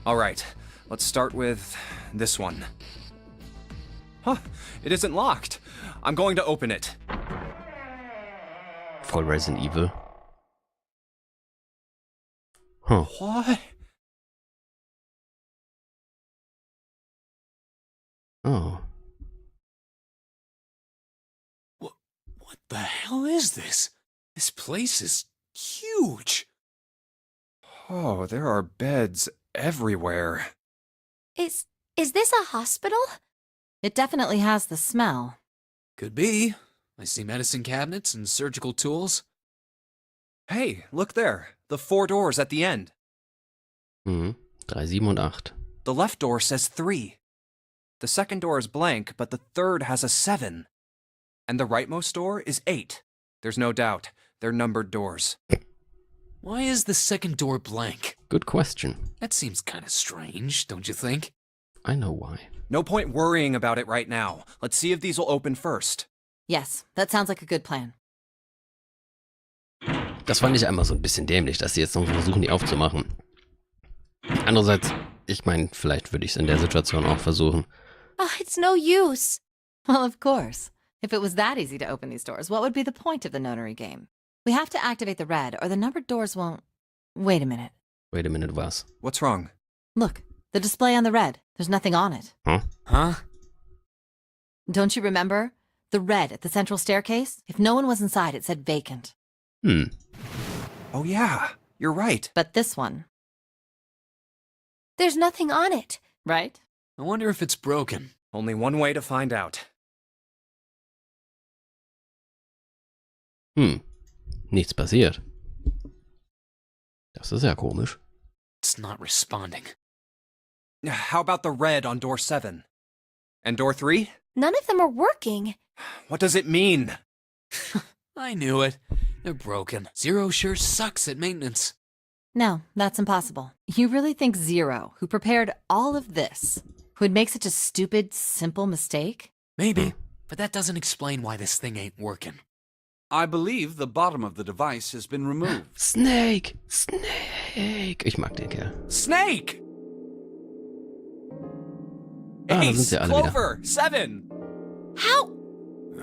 Alright, let's start with this one. Huh, it isn't locked. I'm going to open it. Voll Resident Evil. Huh. What? Oh. What the hell is this? This place is huge. Oh, there are beds everywhere. Is this a hospital? It definitely has the smell. Could be. I see medicine cabinets and surgical tools. Hey, look there. The 4 doors at the end. 3, 7 und 8. The left door says 3. The second door is blank, but the third has a 7. And the rightmost door is 8. There's no doubt. They're numbered doors. Why is the second door blank? Good question. That seems kind of strange, don't you think? I know why. No point worrying about it right now. Let's see if these will open first. Yes, that sounds like a good plan. Das fand ich einmal so ein bisschen dämlich, dass sie jetzt noch versuchen, die aufzumachen. Andererseits, ich meine, vielleicht würde ich es in der Situation auch versuchen. Oh, it's no use. Well, of course. If it was that easy to open these doors, what would be the point of the notary game? We have to activate the red, or the numbered doors won't... Wait a minute. Wait a minute, was? What's wrong? Look, the display on the red. There's nothing on it. Huh? Don't you remember? The red at the central staircase? If no one was inside, it said vacant. Oh yeah, you're right. But this one, There's nothing on it. right? I wonder if it's broken. Only one way to find out. Nichts passiert. Das ist ja komisch. It's not responding. How about the red on door 7? And door 3? None of them are working. What does it mean? I knew it. They're broken. Zero sure sucks at maintenance. No, that's impossible. You really think Zero, who prepared all of this, would make such a stupid, simple mistake? Maybe, but that doesn't explain why this thing ain't working. I believe the bottom of the device has been removed. Snake! Snake! Ich mag den Kerl. Snake! Da sind Ace, sie alle wieder. Clover, 7!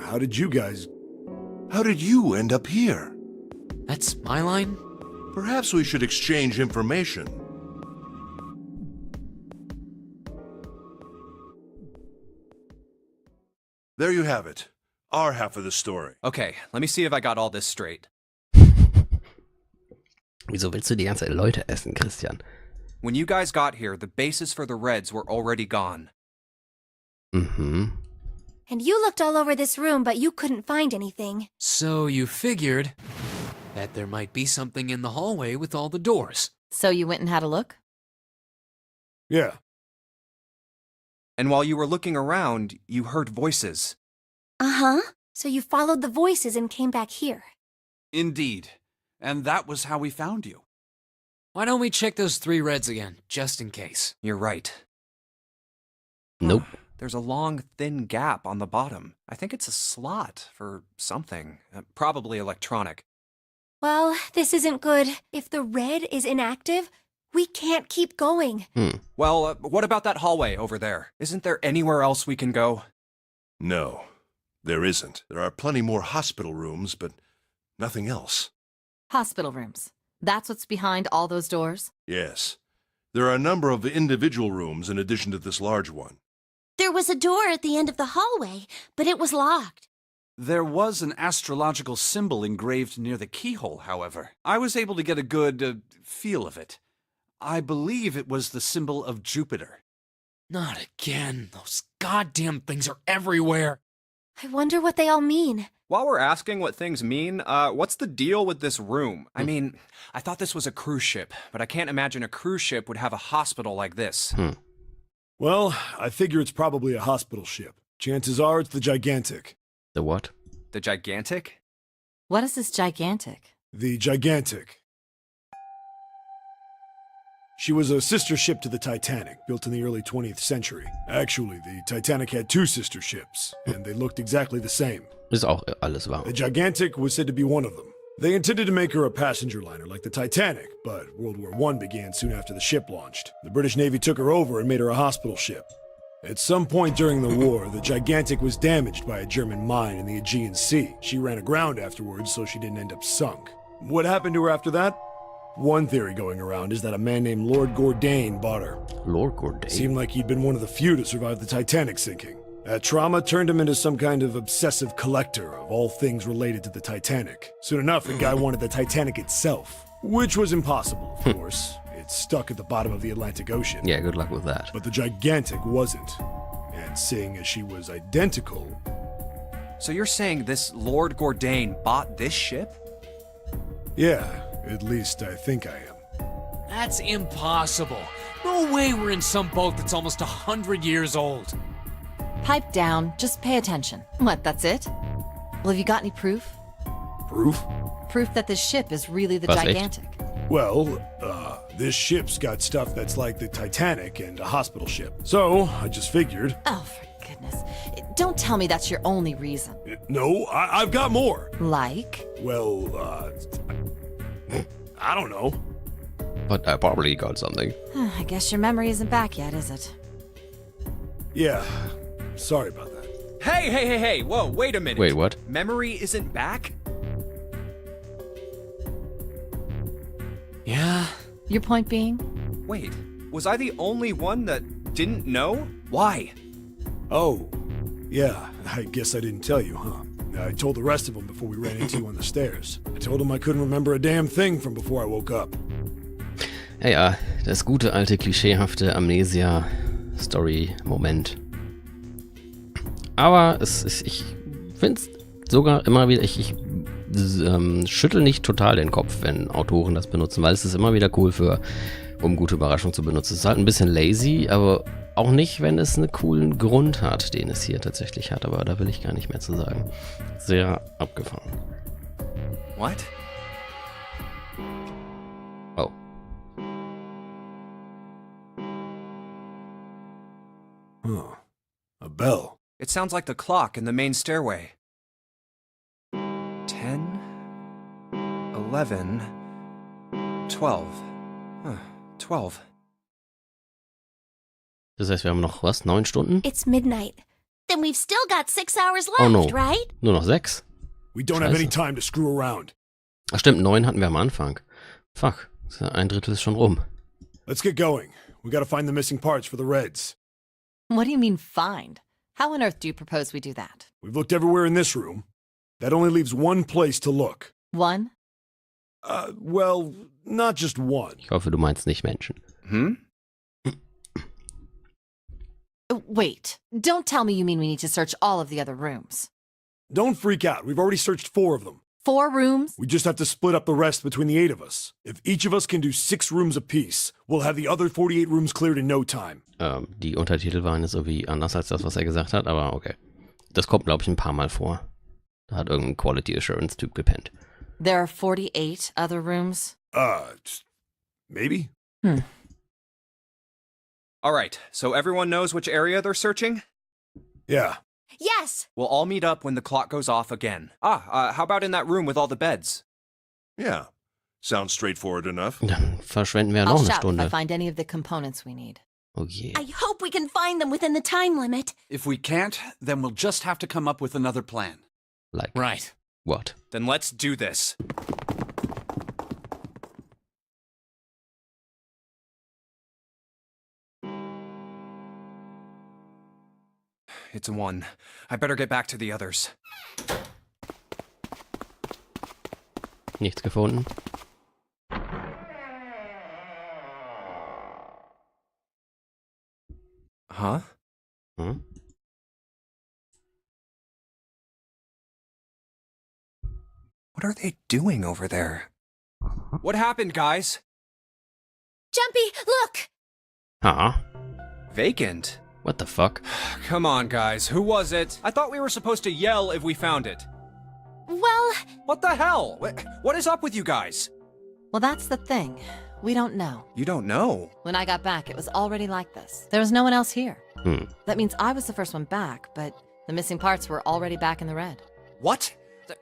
How did you end up here? That's my line? Perhaps we should exchange information. There you have it. Our half of the story. Okay, let me see if I got all this straight. Wieso willst du die ganze Zeit Leute essen, Christian? When you guys got here, the bases for the reds were already gone. And you looked all over this room, but you couldn't find anything. So you figured that there might be something in the hallway with all the doors. So you went and had a look? Yeah. And while you were looking around, you heard voices. Uh-huh. So you followed the voices and came back here. Indeed. And that was how we found you. Why don't we check those 3 reds again, just in case? You're right. Nope. There's a long, thin gap on the bottom. I think it's a slot for something. Probably electronic. Well, this isn't good. If the red is inactive, we can't keep going. Well, what about that hallway over there? Isn't there anywhere else we can go? No, there isn't. There are plenty more hospital rooms, but nothing else. Hospital rooms. That's what's behind all those doors? Yes. There are a number of individual rooms in addition to this large one. There was a door at the end of the hallway, but it was locked. There was an astrological symbol engraved near the keyhole, however. I was able to get a good feel of it. I believe it was the symbol of Jupiter. Not again. Those goddamn things are everywhere. I wonder what they all mean. While we're asking what things mean, what's the deal with this room? I mean, I thought this was a cruise ship, but I can't imagine a cruise ship would have a hospital like this. Well, I figure it's probably a hospital ship. Chances are it's the Gigantic. The what? The Gigantic? What is this gigantic? The Gigantic. She was a sister ship to the Titanic, built in the early 20th century. Actually, the Titanic had 2 sister ships, and they looked exactly the same. Ist auch alles wahr. The Gigantic was said to be one of them. They intended to make her a passenger liner like the Titanic, but World War I began soon after the ship launched. The British Navy took her over and made her a hospital ship. At some point during the war, the Gigantic was damaged by a German mine in the Aegean Sea. She ran aground afterwards, so she didn't end up sunk. What happened to her after that? One theory going around is that a man named Lord Gourdane bought her. Lord Gourdane. Seemed like he'd been one of the few to survive the Titanic sinking. That trauma turned him into some kind of obsessive collector of all things related to the Titanic. Soon enough, the guy wanted the Titanic itself, which was impossible, of course. It's stuck at the bottom of the Atlantic Ocean. Yeah, good luck with that. But the Gigantic wasn't. And seeing as she was identical... So you're saying this Lord Gourdane bought this ship? Yeah, at least I think I am. That's impossible. No way we're in some boat that's almost 100 years old. Pipe down, just pay attention. What, that's it? Well, have you got any proof? Proof? Proof that this ship is really the Was echt? Gigantic. Well, this ship's got stuff that's like the Titanic and a hospital ship. So, I just figured... Oh, for goodness. Don't tell me that's your only reason. No, I've got more. Like? Well, I don't know. But I probably got something. I guess your memory isn't back yet, is it? Yeah, sorry about that. Hey, whoa, wait a minute. Wait, what? Memory isn't back? Yeah? Your point being? Wait, was I the only one that didn't know? Why? Oh, yeah, I guess I didn't tell you, huh? I told the rest of them before we ran into you on the stairs. I told them I couldn't remember a damn thing from before I woke up. Ja, ja, das gute alte klischeehafte Amnesia-Story-Moment. Aber ich finde es sogar immer wieder, ich schüttel nicht total den Kopf, wenn Autoren das benutzen, weil es ist immer wieder cool um gute Überraschungen zu benutzen. Es ist halt ein bisschen lazy, aber auch nicht, wenn es einen coolen Grund hat, den es hier tatsächlich hat. Aber da will ich gar nicht mehr zu sagen. Sehr abgefahren. What? Oh. Huh. A bell. It sounds like the clock in the main stairway. 10, 11, 12. Huh, 12. Das heißt, wir haben noch, was, 9 Stunden? It's midnight. Then we've still got 6 hours left, Oh no. right? Nur noch 6? We don't have any Scheiße. time to screw around. Ach stimmt, 9 hatten wir am Anfang. Fuck, ein Drittel ist schon rum. Let's get going. We gotta find the missing parts for the Reds. What do you mean, find? How on earth do you propose we do that? We've looked everywhere in this room. That only leaves one place to look. One? Well, not just one. Ich hoffe, du meinst nicht Menschen. Wait, don't tell me you mean we need to search all of the other rooms. Don't freak out. We've already searched 4 of them. 4 rooms? We just have to split up the rest between the 8 of us. If each of us can do 6 rooms apiece, we'll have the other 48 rooms cleared in no time. Die Untertitel waren jetzt irgendwie anders als das, was er gesagt hat, aber okay. Das kommt, glaube ich, ein paar Mal vor. Da hat irgendein Quality Assurance-Typ gepennt. There are 48 other rooms? Maybe? All right, so everyone knows which area they're searching? Yeah. Yes. We'll all meet up when the clock goes off again. How about in that room with all the beds? Yeah. Sounds straightforward enough. Dann verschwenden wir ja I'll noch eine shout if I Stunde. find any of the components we need. Oh je. I hope we can find them within the time limit. If we can't, then we'll just have to come up with another plan. Like, Right. what? Then let's do this. It's a 1. I better get back to the others. Nichts gefunden? Huh? Hm? What are they doing over there? What happened, guys? Jumpy, look! Ah, Vacant. what the fuck? Come on, guys. Who was it? I thought we were supposed to yell if we found it. Well, What the hell? What is up with you guys? Well, that's the thing. We don't know. You don't know. When I got back, it was already like this. There was no one else here. Hmm. That means I was the first one back, but the missing parts were already back in the red. What?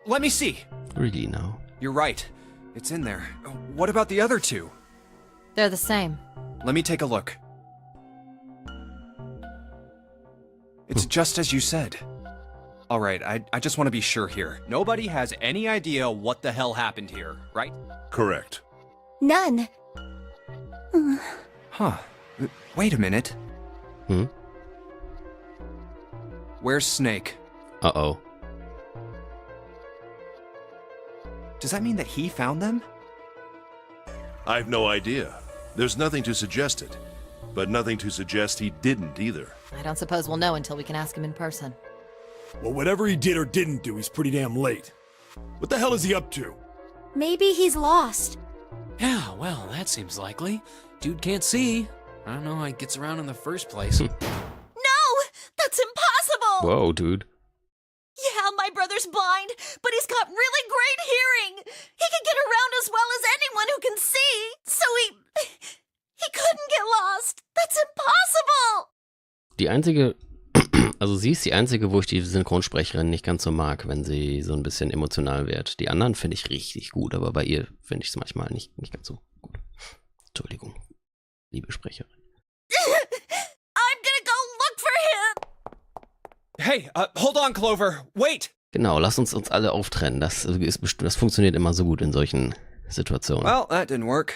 Let me see. Really now? You're right. It's in there. What about the other two? They're the same. Let me take a look. It's just as you said. All right, I just want to be sure here. Nobody has any idea what the hell happened here, right? Correct. None. Huh. Wait a minute. Hmm? Where's Snake? Uh-oh. Does that mean that he found them? I've no idea. There's nothing to suggest it, but nothing to suggest he didn't either. I don't suppose we'll know until we can ask him in person. Well, whatever he did or didn't do, he's pretty damn late. What the hell is he up to? Maybe he's lost. Yeah, well, that seems likely. Dude can't see. I don't know how he gets around in the first place. No! That's impossible! Whoa, dude. Yeah, my brother's blind, but he's got really great hearing. He can get around as well as anyone who can see. So he couldn't get lost. That's impossible! Die einzige, also sie ist die einzige, wo ich die Synchronsprecherin nicht ganz so mag, wenn sie so ein bisschen emotional wird. Die anderen finde ich richtig gut, aber bei ihr finde ich es manchmal nicht ganz so gut. Entschuldigung, liebe Sprecherin. I'm gonna go look for him! Hey, hold on, Clover. Wait! Genau, lass uns alle auftrennen. Das funktioniert immer so gut in solchen Situationen. Well, that didn't work.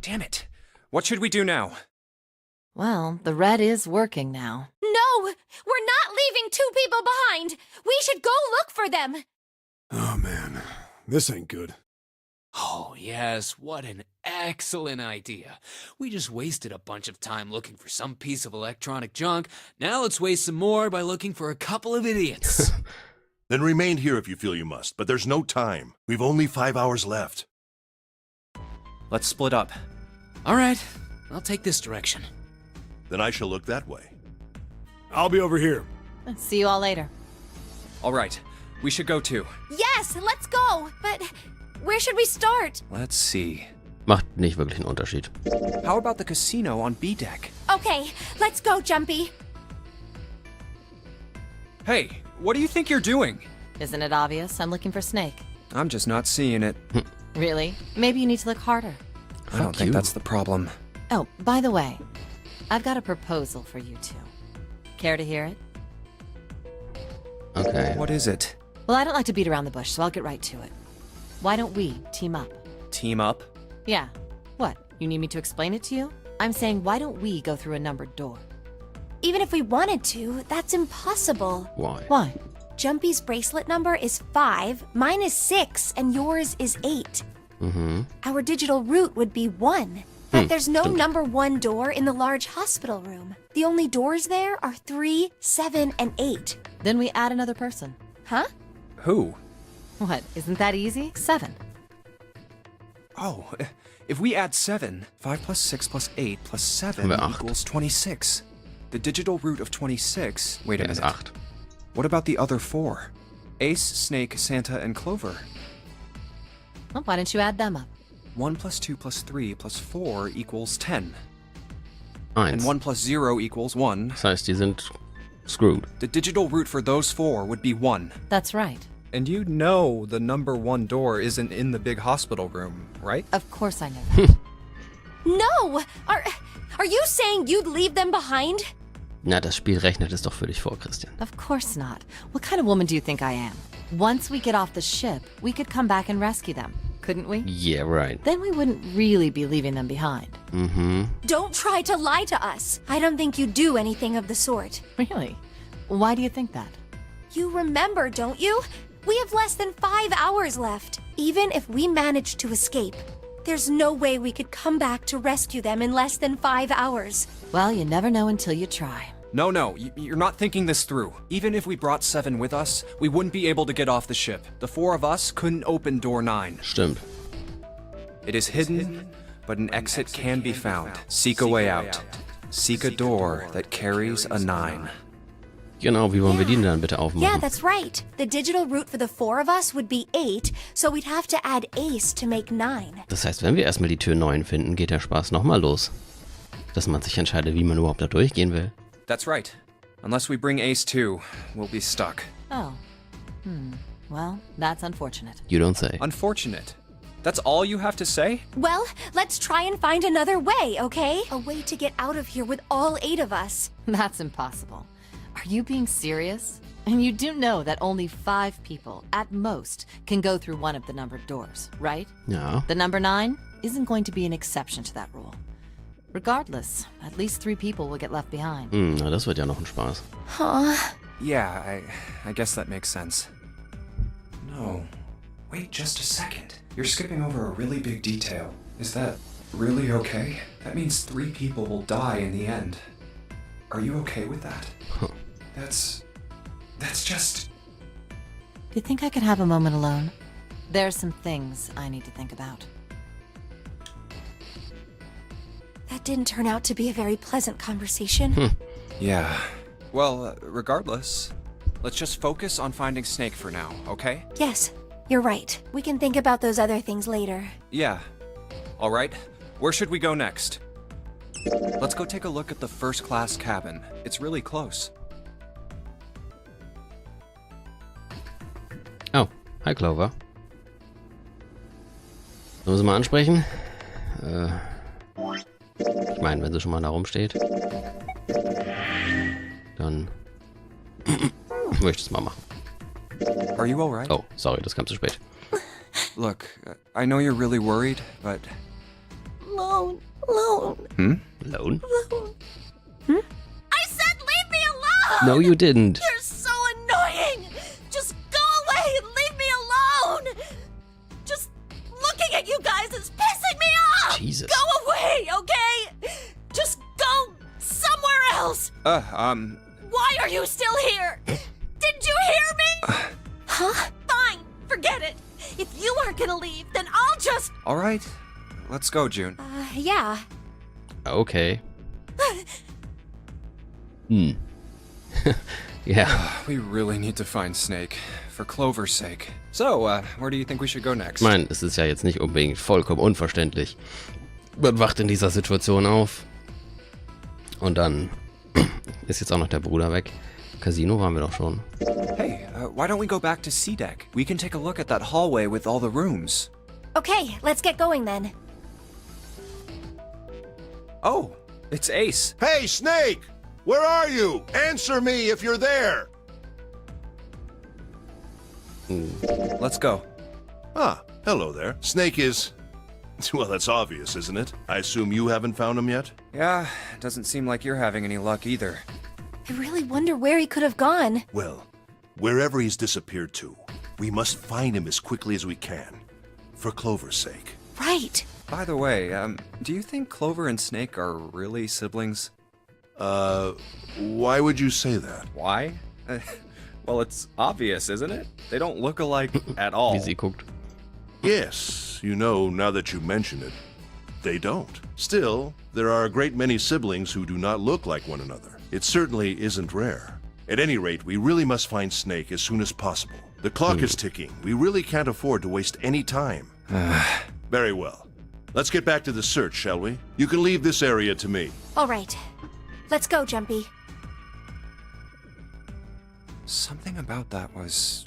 Damn it. What should we do now? Well, the red is working now. No! We're not leaving two people behind! We should go look for them! Oh, man. This ain't good. Oh, yes, what an excellent idea. We just wasted a bunch of time looking for some piece of electronic junk. Now let's waste some more by looking for a couple of idiots. Then remain here if you feel you must, but there's no time. We've only 5 hours left. Let's split up. All right, I'll take this direction. Then I shall look that way. I'll be over here. See you all later. All right, we should go too. Yes, let's go! But where should we start? Let's see. Macht nicht wirklich einen Unterschied. How about the casino on B deck? Okay, let's go, Jumpy. Hey, what do you think you're doing? Isn't it obvious? I'm looking for Snake. I'm just not seeing it. Really? Maybe you need to look harder. I don't Fuck think you. that's the problem. Oh, by the way, I've got a proposal for you two. Care to hear it? Okay. What is it? Well, I don't like to beat around the bush, so I'll get right to it. Why don't we team up? Team up? Yeah. What? You need me to explain it to you? I'm saying, why don't we go through a numbered door? Even if we wanted to, that's impossible. Why? Why? Jumpy's bracelet number is 5, mine is 6, and yours is 8. Mm-hmm. Our digital route would be 1. But there's no stimmt. number 1 door in the large hospital room. The only doors there are 3, 7, and 8. Then we add another person. Huh? Who? What? Isn't that easy? 7. Oh, if we add 7, 5 plus 6 plus 8 plus 7 Haben wir 8. equals 26. The digital root of 26... Wait a Ja, ist minute. 8. What about the other 4? Ace, Snake, Santa, and Clover. Well, why don't you add them up? 1 plus 2 plus 3 plus 4 equals 10. 1. And 1 plus 0 equals 1. Das heißt, die sind screwed. The digital root for those 4 would be 1. That's right. And you know the number 1 door isn't in the big hospital room, right? Of course I know that. No! Are you saying you'd leave them behind? Na, das Spiel rechnet es doch für dich vor, Christian. Of course not. What kind of woman do you think I am? Once we get off the ship, we could come back and rescue them, couldn't we? Yeah, right. Then we wouldn't really be leaving them behind. Mm-hmm. Don't try to lie to us. I don't think you'd do anything of the sort. Really? Why do you think that? You remember, don't you? We have less than 5 hours left. Even if we manage to escape, there's no way we could come back to rescue them in less than 5 hours. Well, you never know until you try. No, you're not thinking this through. Even if we brought 7 with us, we wouldn't be able to get off the ship. The 4 of us couldn't open door 9. Stimmt. It is hidden, but an exit can be found. Seek a way out. Seek a door that carries a 9. Genau, wie wollen wir die denn dann bitte aufmachen? Yeah, that's right. The digital route for the 4 of us would be 8, so we'd have to add Ace to make 9. Das heißt, wenn wir erstmal die Tür 9 finden, geht der Spaß nochmal los. Dass man sich entscheidet, wie man überhaupt da durchgehen will. That's right. Unless we bring Ace too, we'll be stuck. Oh. Well, that's unfortunate. You don't say. Unfortunate. That's all you have to say? Well, let's try and find another way, okay? A way to get out of here with all 8 of us. That's impossible. Are you being serious? And you do know that only 5 people, at most, can go through one of the numbered doors, right? Ja. The number 9 isn't going to be an exception to that rule. Regardless, at least 3 people will get left behind. Na, das wird ja noch ein Spaß. Huh? Yeah, I guess that makes sense. No. Wait just a second. You're skipping over a really big detail. Is that really okay? That means 3 people will die in the end. Are you okay with that? Huh. That's just... Do you think I could have a moment alone? There's some things I need to think about. That didn't turn out to be a very pleasant conversation. Yeah. Well, regardless, let's just focus on finding Snake for now, okay? Yes, you're right. We can think about those other things later. Yeah. All right. Where should we go next? Let's go take a look at the first-class cabin. It's really close. Oh, hi Clover. Sollen wir sie mal ansprechen? Ich meine, wenn sie schon mal da rumsteht, dann möchte ich es mal machen. Are you all right? Oh, sorry, das kam zu spät. Look, I know you're really worried, but... Alone. Alone? I said leave me alone! No, you didn't. You're so annoying! Just go away and leave me alone! Just looking at you guys is pissing me off! Jesus. Go away, okay? Just go somewhere else! Why are you still here? Did you hear me? Huh? Fine, forget it. If you aren't gonna leave, then I'll just... All right. Let's go, June. Yeah. Okay. Yeah. We really need to find Snake, for Clover's sake. So, where do you think we should go next? Ich meine, es ist ja jetzt nicht unbedingt vollkommen unverständlich. Man wacht in dieser Situation auf. Und dann ist jetzt auch noch der Bruder weg. Casino waren wir doch schon. Hey, why don't we go back to C-Deck? We can take a look at that hallway with all the rooms. Okay, let's get going then. Oh, it's Ace. Hey, Snake! Where are you? Answer me if you're there! Let's go. Ah, hello there. Snake is... Well, that's obvious, isn't it? I assume you haven't found him yet? Yeah, doesn't seem like you're having any luck either. I really wonder where he could have gone. Well, wherever he's disappeared to, we must find him as quickly as we can. For Clover's sake. Right. By the way, do you think Clover and Snake are really siblings? Why would you say that? Why? Well, it's obvious, isn't it? They don't look alike at all. Wie sie guckt. Yes, you know, now that you mention it, they don't. Still, there are a great many siblings who do not look like one another. It certainly isn't rare. At any rate, we really must find Snake as soon as possible. The clock is ticking. We really can't afford to waste any time. Very well. Let's get back to the search, shall we? You can leave this area to me. All right. Let's go, Jumpy. Something about that was...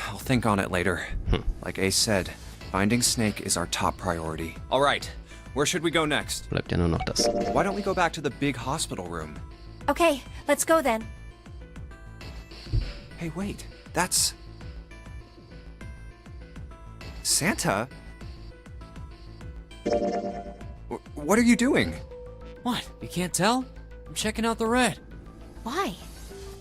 I'll think on it later. Like Ace said, finding Snake is our top priority. All right, where should we go next? Bleibt ja nur noch das. Why don't we go back to the big hospital room? Okay, let's go then. Hey, wait, that's... Santa? What are you doing? What? You can't tell? I'm checking out the red. Why?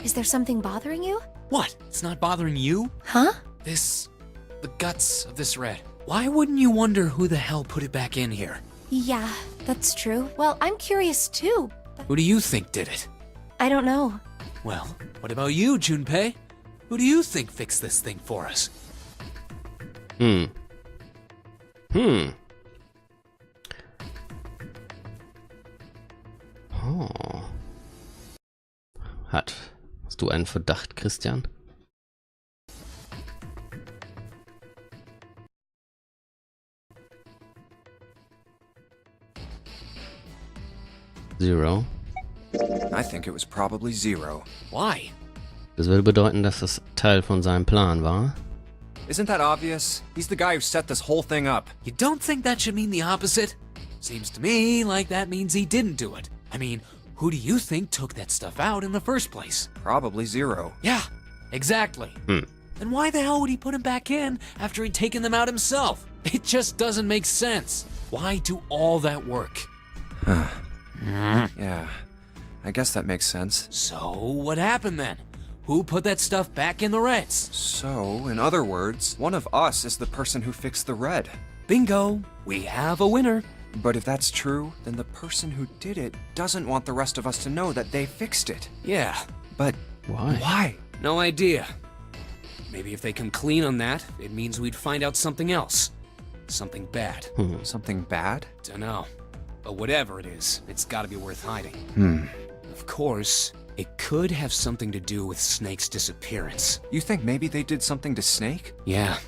Is there something bothering you? What? It's not bothering you? Huh? The guts of this red. Why wouldn't you wonder who the hell put it back in here? Yeah, that's true. Well, I'm curious too. But Who do you think did it? I don't know. Well, what about you, Junpei? Who do you think fixed this thing for us? Oh. Hast du einen Verdacht, Christian? Zero. I think it was probably Zero. Why? Das würde bedeuten, dass das Teil von seinem Plan war. Isn't that obvious? He's the guy who set this whole thing up. You don't think that should mean the opposite? Seems to me like that means he didn't do it. I mean, who do you think took that stuff out in the first place? Probably Zero. Yeah, exactly. Then why the hell would he put them back in after he'd taken them out himself? It just doesn't make sense. Why do all that work? Yeah, I guess that makes sense. So, what happened then? Who put that stuff back in the Reds? So, in other words, one of us is the person who fixed the red. Bingo! We have a winner. But if that's true, then the person who did it doesn't want the rest of us to know that they fixed it. Yeah, But Why? why? no idea. Maybe if they come clean on that, it means we'd find out something else. Something bad. Something bad? Dunno. But whatever it is, it's gotta be worth hiding. Of course, it could have something to do with Snake's disappearance. You think maybe they did something to Snake? Yeah.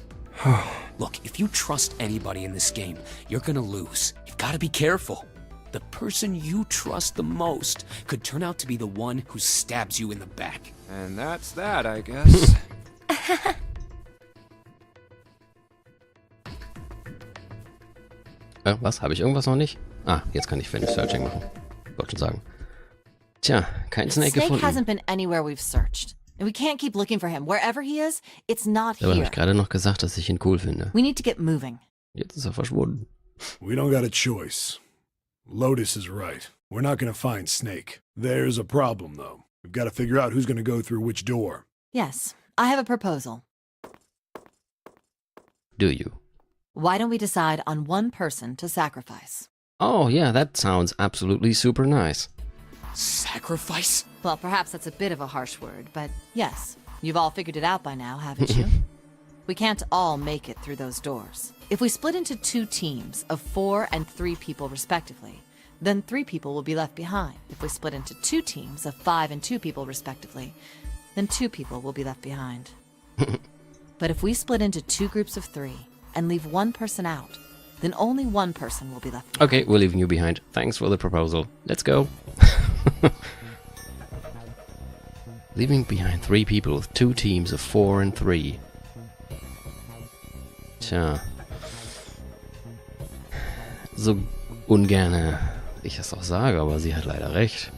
Look, if you trust anybody in this game, you're gonna lose. You've gotta be careful. The person you trust the most could turn out to be the one who stabs you in the back. And that's that, I guess. Was? Habe ich irgendwas noch nicht? Ah, jetzt kann ich Finish Searching machen. Wollte schon sagen. Tja, kein Snake Snake gefunden. hasn't been anywhere we've searched. And we can't keep looking for him. Wherever he is, it's not Aber habe here. ich gerade noch gesagt, dass ich ihn cool finde. We need to get moving. Jetzt ist er verschwunden. We don't got a choice. Lotus is right. We're not gonna find Snake. There's a problem, though. We've got to figure out who's gonna go through which door. Yes, I have a proposal. Do you? Why don't we decide on one person to sacrifice? Oh, yeah, that sounds absolutely super nice. Sacrifice? Well, perhaps that's a bit of a harsh word, but yes, you've all figured it out by now, haven't you? We can't all make it through those doors. If we split into 2 teams of 4 and 3 people respectively, then 3 people will be left behind. If we split into 2 teams of 5 and 2 people respectively, then 2 people will be left behind. But if we split into 2 groups of 3 and leave 1 person out, then only 1 person will be left behind. Okay, we're leaving you behind. Thanks for the proposal. Let's go. Leaving behind 3 people with 2 teams of 4 and 3. Tja. So ungerne ich es auch sage, aber sie hat leider recht.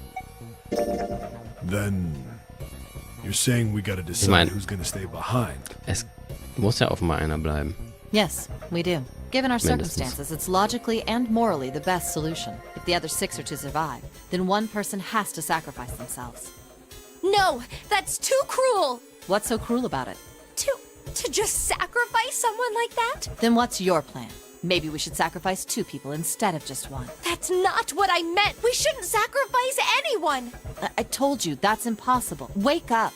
Then you're saying we gotta decide mein- who's gonna stay behind. Es muss ja offenbar einer bleiben. Yes, we do. Given our Mindestens. circumstances, it's logically and morally the best solution. If the other 6 are to survive, then 1 person has to sacrifice themselves. No, that's too cruel. What's so cruel about it? To just sacrifice someone like that? Then what's your plan? Maybe we should sacrifice 2 people instead of just 1. That's not what I meant. We shouldn't sacrifice anyone. I told you, that's impossible. Wake up.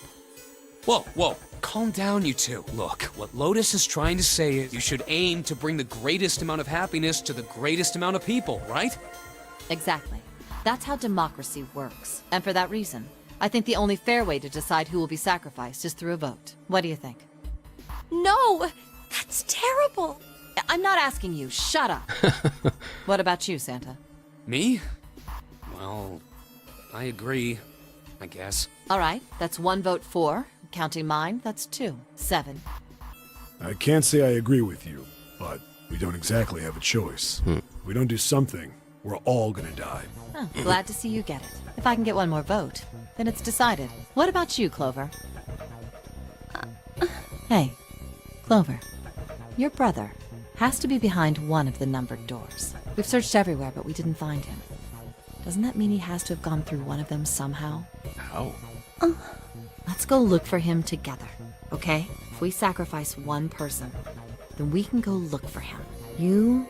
Whoa, whoa. Calm down, you two. Look, what Lotus is trying to say is you should aim to bring the greatest amount of happiness to the greatest amount of people, right? Exactly. That's how democracy works. And for that reason, I think the only fair way to decide who will be sacrificed is through a vote. What do you think? No, that's terrible. I'm not asking you. Shut up. What about you, Santa? Me? Well, I agree, I guess. All right, that's 1 vote for. Counting mine, that's 2. 7. I can't say I agree with you, but we don't exactly have a choice. If we don't do something, we're all gonna die. Oh, glad to see you get it. If I can get 1 more vote, then it's decided. What about you, Clover? Hey, Clover. Your brother has to be behind one of the numbered doors. We've searched everywhere, but we didn't find him. Doesn't that mean he has to have gone through one of them somehow? How? Let's go look for him together, okay? If we sacrifice 1 person, then we can go look for him. You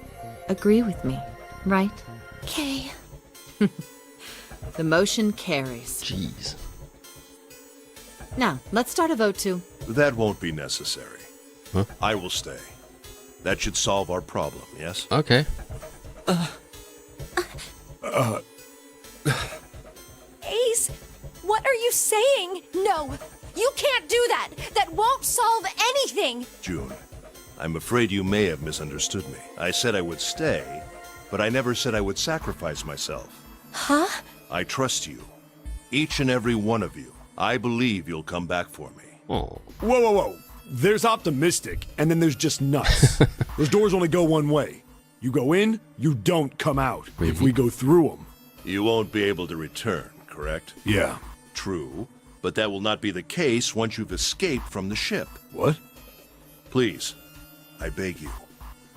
agree with me, right? Okay. The motion carries. Jeez. Now, let's start a vote to... That won't be necessary. Huh? I will stay. That should solve our problem, yes? Okay. Ace, what are you saying? No, you can't do that. That won't solve anything. June, I'm afraid you may have misunderstood me. I said I would stay, but I never said I would sacrifice myself. Huh? I trust you. Each and every one of you. I believe you'll come back for me. Oh. Whoa, whoa, whoa. There's optimistic, and then there's just nuts. Those doors only go one way. You go in, you don't come out. If we go through them. You won't be able to return, correct? Yeah. True, but that will not be the case once you've escaped from the ship. What? Please, I beg you.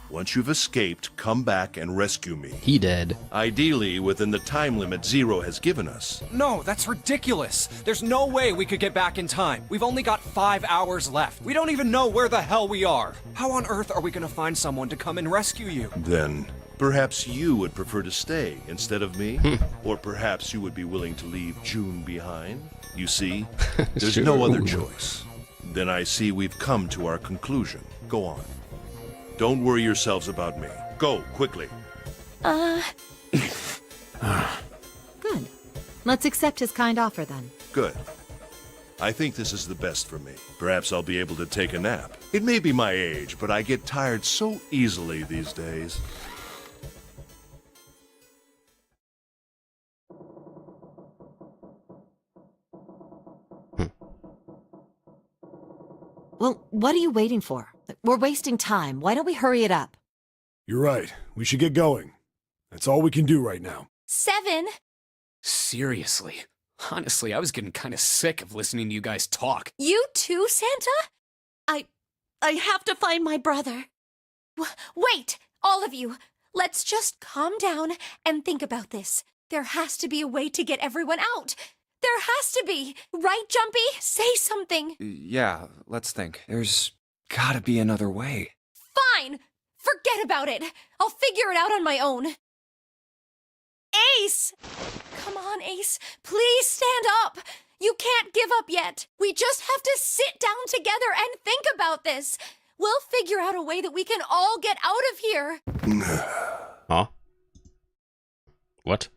Once you've escaped, come back and rescue me. He dead. Ideally, within the time limit Zero has given us. No, that's ridiculous. There's no way we could get back in time. We've only got 5 hours left. We don't even know where the hell we are. How on earth are we gonna find someone to come and rescue you? Then, perhaps you would prefer to stay instead of me? Or perhaps you would be willing to leave June behind? You see, there's no other choice. Then I see we've come to our conclusion. Go on. Don't worry yourselves about me. Go, quickly. Good. Let's accept his kind offer then. Good. I think this is the best for me. Perhaps I'll be able to take a nap. It may be my age, but I get tired so easily these days. Well, what are you waiting for? We're wasting time. Why don't we hurry it up? You're right. We should get going. That's all we can do right now. 7. Seriously. Honestly, I was getting kind of sick of listening to you guys talk. You too, Santa? I have to find my brother. Wait, all of you. Let's just calm down and think about this. There has to be a way to get everyone out. There has to be. Right, Jumpy? Say something. Yeah, let's think. There's gotta be another way. Fine. Forget about it. I'll figure it out on my own. Ace! Come on, Ace. Please stand up. You can't give up yet. We just have to sit down together and think about this. We'll figure out a way that we can all get out of here. Huh? What?